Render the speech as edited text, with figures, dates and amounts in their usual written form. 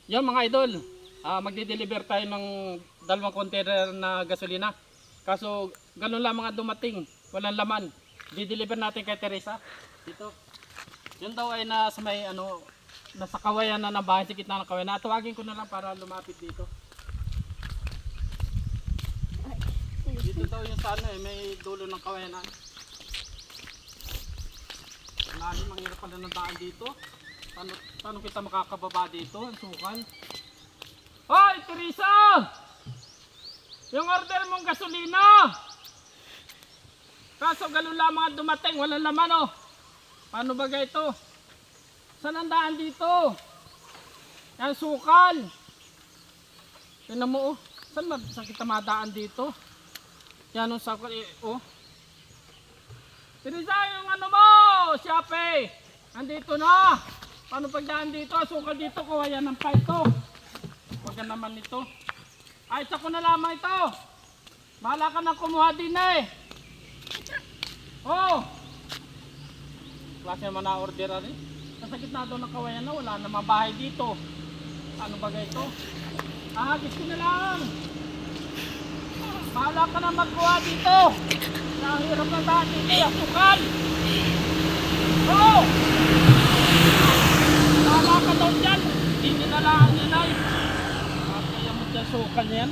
Yan mga idol, magdi-deliver tayo ng 2 container na gasolina. Kaso ganun lang mga dumating, walang laman. Di-deliver natin kay Teresa dito. Yun daw ay nasa may nasa kawayan na ng bahay, sa gitna ng kawayan. Natawagin ko na lang para lumapit dito. Dito daw yung sana may dulo ng kawayanan. Mahirap pala ng daan dito. Paano kita makakababa dito? Ang sukal. Hoy, Teresa! Yung order mong gasolina! Kaso ganun lang mga dumating, walang laman oh. Paano ba ito? Saan ang daan dito? Yan sukal. Tingnan mo oh. Saan kita madaan dito? Yan ang sukal oh. Teresa, yung mo! Siyape! Nandito na! Paano pagdaan dito? Sukal dito, kawayan ng pipe to. Huwag ka naman ito. Ay, isa ko na lamang ito. Bahala ka na kumuha din eh. Oh! Klase naman na order rin. Nasa gitna doon ng kawayan na, wala namang bahay dito. Ano ba ito? Ahagis ko na lang. Bahala ka na magkuha dito. Nahirap na daan dito, sukal. Oh! Tama ka daw dyan. Hindi na lang yan ay. Kaya mo dyan sukal yan.